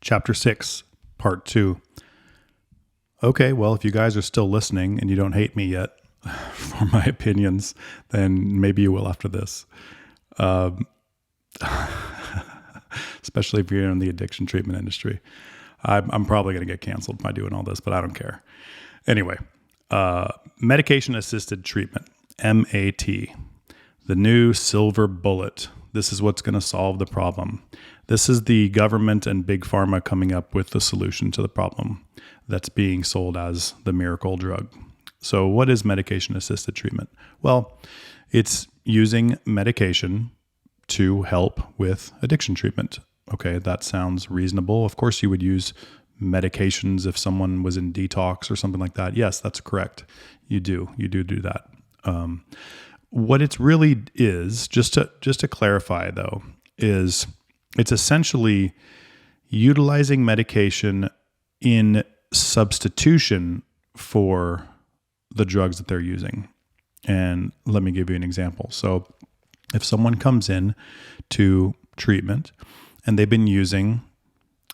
Chapter 6, Part 2. Okay, well, if you guys are still listening and you don't hate me yet for my opinions, then maybe you will after this. Especially if you're in the addiction treatment industry. I'm probably going to get canceled by doing all this, but I don't care. Anyway, medication-assisted treatment, MAT, the new silver bullet. This is what's going to solve the problem. This is the government and Big Pharma coming up with the solution to the problem that's being sold as the miracle drug. So what is medication-assisted treatment? Well, it's using medication to help with addiction treatment. Okay, that sounds reasonable. Of course, you would use medications if someone was in detox or something like that. Yes, that's correct. You do that. What it really is, just to clarify though, is it's essentially utilizing medication in substitution for the drugs that they're using. And let me give you an example. So if someone comes in to treatment and they've been using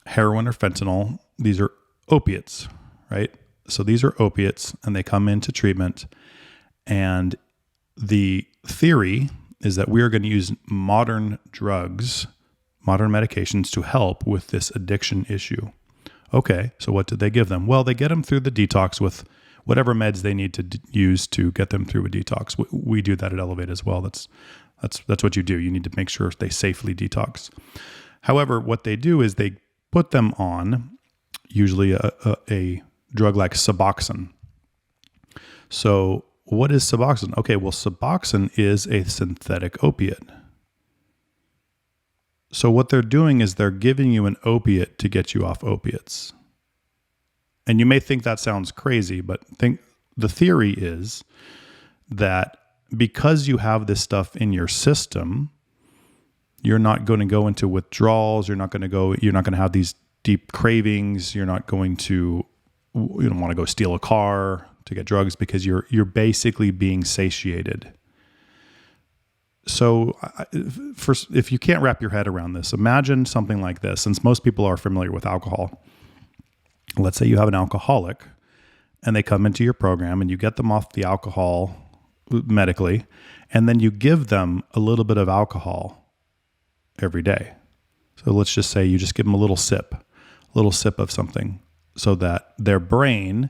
heroin or fentanyl, these are opiates, right? So these are opiates and they come into treatment, and the theory is that we are going to use modern drugs, modern medications to help with this addiction issue. Okay, so what did they give them? Well, they get them through the detox with whatever meds they need to use to get them through a detox. We do that at Elevate as well. That's what you do. You need to make sure they safely detox. However, what they do is they put them on usually a drug like Suboxone. So what is Suboxone? Okay, well, Suboxone is a synthetic opiate. So what they're doing is they're giving you an opiate to get you off opiates. And you may think that sounds crazy, but the theory is that because you have this stuff in your system, you're not going to go into withdrawals. You're not going to have these deep cravings. You're not going to, you don't want to go steal a car to get drugs because you're basically being satiated. So first, if you can't wrap your head around this, imagine something like this. Since most people are familiar with alcohol, let's say you have an alcoholic and they come into your program and you get them off the alcohol medically, and then you give them a little bit of alcohol every day. So let's just say you just give them a little sip of something so that their brain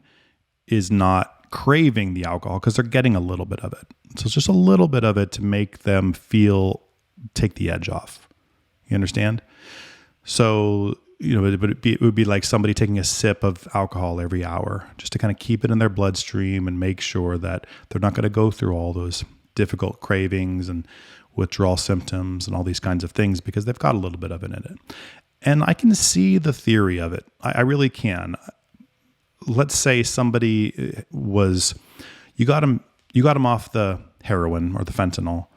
is not craving the alcohol because they're getting a little bit of it. So it's just a little bit of it to make them take the edge off. You understand? So, it would be like somebody taking a sip of alcohol every hour just to kind of keep it in their bloodstream and make sure that they're not going to go through all those difficult cravings and withdrawal symptoms and all these kinds of things because they've got a little bit of it in it. And I can see the theory of it. I really can. Let's say somebody you got him off the heroin or the fentanyl,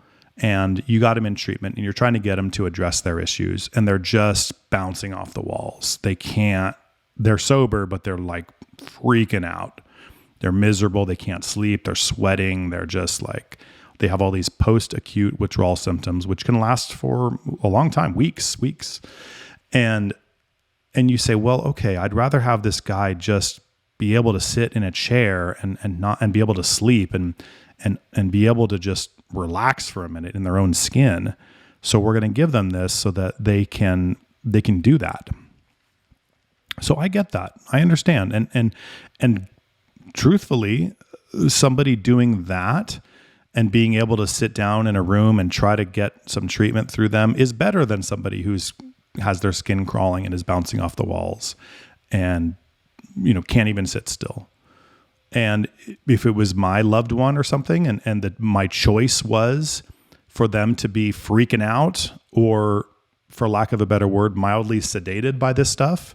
and you got them in treatment and you're trying to get them to address their issues, and they're just bouncing off the walls. They're sober, but they're like freaking out. They're miserable. They can't sleep. They're sweating. They're just like, they have all these post-acute withdrawal symptoms, which can last for a long time, weeks. And you say, well, okay, I'd rather have this guy just be able to sit in a chair and be able to sleep and be able to just relax for a minute in their own skin. So we're going to give them this so that they can do that. So I get that. I understand. And truthfully, somebody doing that and being able to sit down in a room and try to get some treatment through them is better than somebody has their skin crawling and is bouncing off the walls and, can't even sit still. And if it was my loved one or something and that my choice was for them to be freaking out or, for lack of a better word, mildly sedated by this stuff,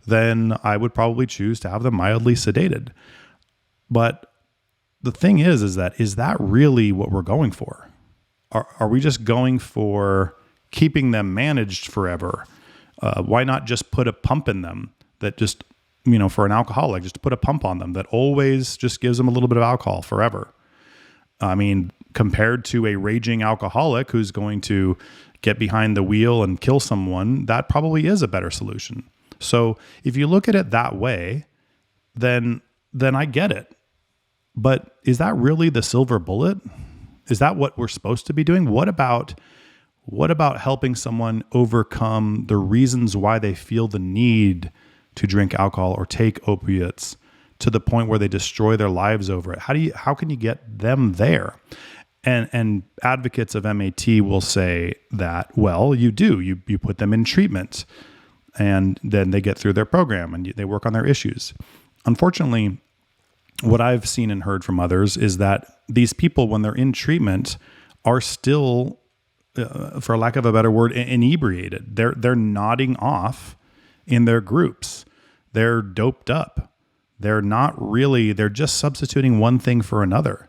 then I would probably choose to have them mildly sedated. But the thing is that really what we're going for? Are we just going for keeping them managed forever? Why not just put a pump in them that just, for an alcoholic, just put a pump on them that always just gives them a little bit of alcohol forever? I mean, compared to a raging alcoholic who's going to get behind the wheel and kill someone, that probably is a better solution. So if you look at it that way, then I get it. But is that really the silver bullet? Is that what we're supposed to be doing? What about helping someone overcome the reasons why they feel the need to drink alcohol or take opiates to the point where they destroy their lives over it? How can you get them there? And advocates of MAT will say that, well, you put them in treatment and then they get through their program and they work on their issues. Unfortunately, what I've seen and heard from others is that these people, when they're in treatment, are still, for lack of a better word, inebriated. They're nodding off in their groups. They're doped up. They're just substituting one thing for another.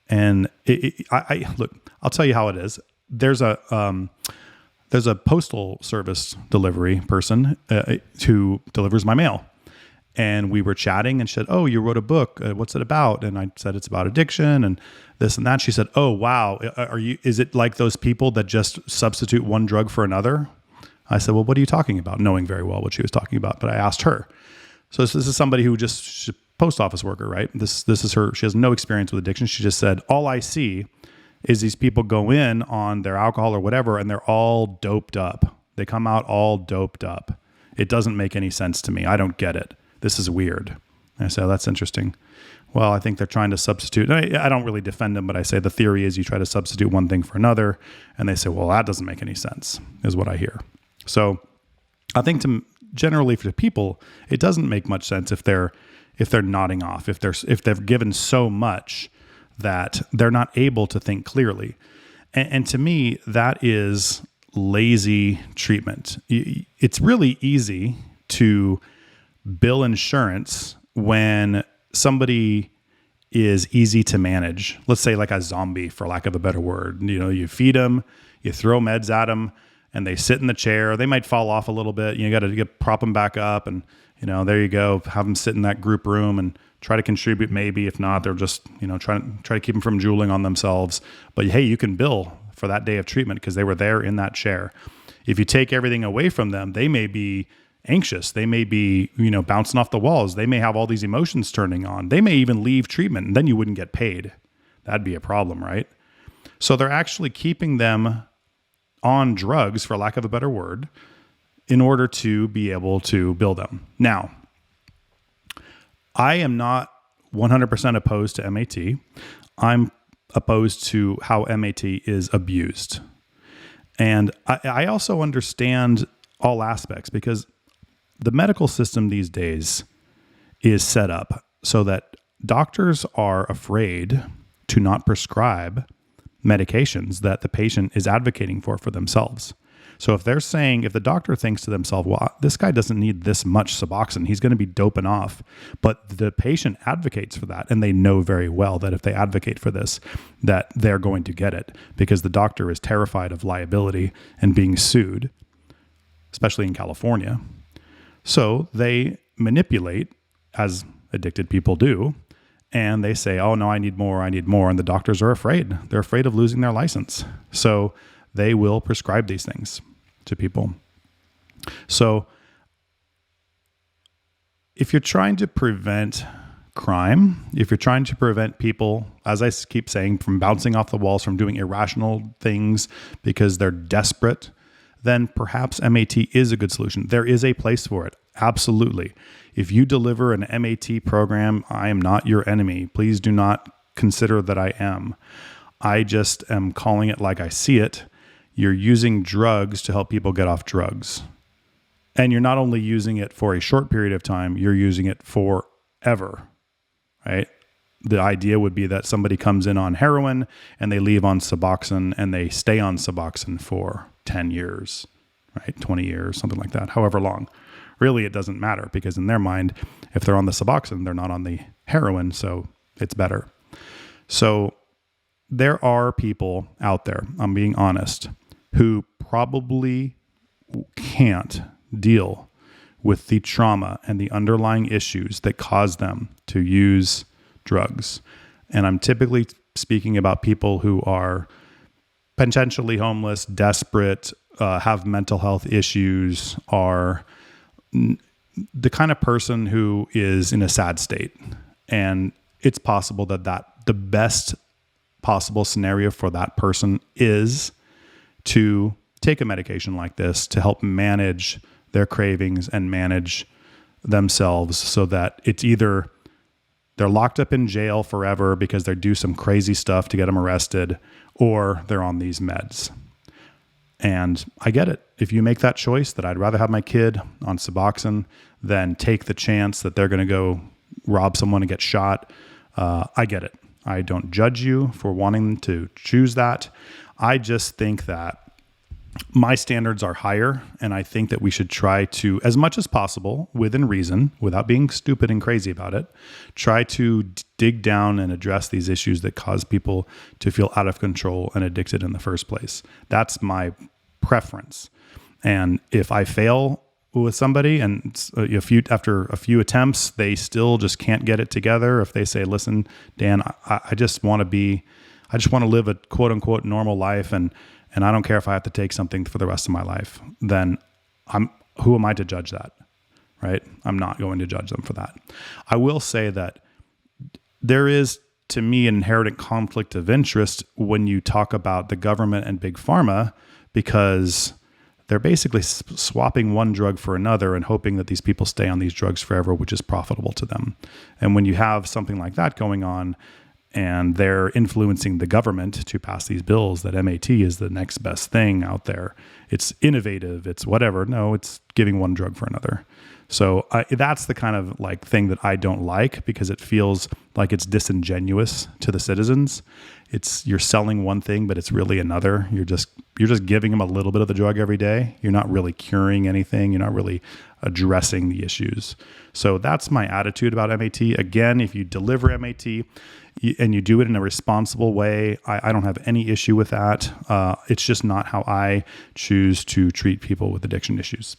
And look, I'll tell you how it is. There's a postal service delivery person who delivers my mail. And we were chatting and she said, "Oh, you wrote a book. What's it about?" And I said, "It's about addiction and this and that." She said, "Oh, wow. Is it like those people that just substitute one drug for another?" I said, "Well, what are you talking about?" Knowing very well what she was talking about. But I asked her. So this is somebody who she's a post office worker, right? This is her. She has no experience with addiction. She just said, "All I see is these people go in on their alcohol or whatever, and they're all doped up. They come out all doped up. It doesn't make any sense to me. I don't get it. This is weird." And I said, "Oh, that's interesting." Well, I think they're trying to substitute. I don't really defend them, but I say the theory is you try to substitute one thing for another. And they say, "Well, that doesn't make any sense," is what I hear. So I think generally for people, it doesn't make much sense if they're nodding off, if they've given so much that they're not able to think clearly. And to me, that is lazy treatment. It's really easy to bill insurance when somebody is easy to manage. Let's say like a zombie, for lack of a better word. You feed them, you throw meds at them, and they sit in the chair. They might fall off a little bit. You got to prop them back up, and there you go. Have them sit in that group room and try to contribute. Maybe if not, they're just try to keep them from drooling on themselves. But hey, you can bill for that day of treatment because they were there in that chair. If you take everything away from them, they may be anxious. They may be, bouncing off the walls. They may have all these emotions turning on. They may even leave treatment and then you wouldn't get paid. That'd be a problem, right? So they're actually keeping them on drugs, for lack of a better word, in order to be able to bill them. Now, I am not 100% opposed to MAT. I'm opposed to how MAT is abused. And I also understand all aspects because the medical system these days is set up so that doctors are afraid to not prescribe medications that the patient is advocating for themselves. So if the doctor thinks to themselves, well, this guy doesn't need this much Suboxone, he's going to be doping off, but the patient advocates for that, and they know very well that if they advocate for this, that they're going to get it because the doctor is terrified of liability and being sued, especially in California. So they manipulate, as addicted people do, and they say, "Oh no, I need more. And the doctors are afraid. They're afraid of losing their license. So they will prescribe these things to people. So if you're trying to prevent crime, if you're trying to prevent people, as I keep saying, from bouncing off the walls, from doing irrational things because they're desperate, then perhaps MAT is a good solution. There is a place for it. Absolutely. If you deliver an MAT program, I am not your enemy. Please do not consider that I am. I just am calling it like I see it. You're using drugs to help people get off drugs. And you're not only using it for a short period of time, you're using it forever, right? The idea would be that somebody comes in on heroin and they leave on Suboxone and they stay on Suboxone for 10 years, right? 20 years, something like that, however long. Really, it doesn't matter because in their mind, if they're on the Suboxone, they're not on the heroin, so it's better. So there are people out there, I'm being honest, who probably can't deal with the trauma and the underlying issues that cause them to use drugs. And I'm typically speaking about people who are potentially homeless, desperate, have mental health issues, are the kind of person who is in a sad state. And it's possible that the best possible scenario for that person is to take a medication like this to help manage their cravings and manage themselves, so that it's either they're locked up in jail forever because they do some crazy stuff to get them arrested, or they're on these meds. And I get it. If you make that choice that I'd rather have my kid on Suboxone than take the chance that they're going to go rob someone and get shot, I get it. I don't judge you for wanting to choose that. I just think that my standards are higher, and I think that we should try to, as much as possible, within reason, without being stupid and crazy about it, try to dig down and address these issues that cause people to feel out of control and addicted in the first place. That's my preference. And if I fail with somebody and after a few attempts, they still just can't get it together, if they say, listen, Dan, I just want to live a quote unquote normal life, and I don't care if I have to take something for the rest of my life, then who am I to judge that, right? I'm not going to judge them for that. I will say that there is, to me, an inherent conflict of interest when you talk about the government and Big Pharma, because they're basically swapping one drug for another and hoping that these people stay on these drugs forever, which is profitable to them. And when you have something like that going on, and they're influencing the government to pass these bills that MAT is the next best thing out there, it's innovative, it's whatever. No, it's giving one drug for another. So that's the kind of like thing that I don't like, because it feels like it's disingenuous to the citizens. You're selling one thing, but it's really another. You're just giving them a little bit of the drug every day. You're not really curing anything. You're not really addressing the issues. So that's my attitude about MAT. Again, if you deliver MAT and you do it in a responsible way, I don't have any issue with that. It's just not how I choose to treat people with addiction issues.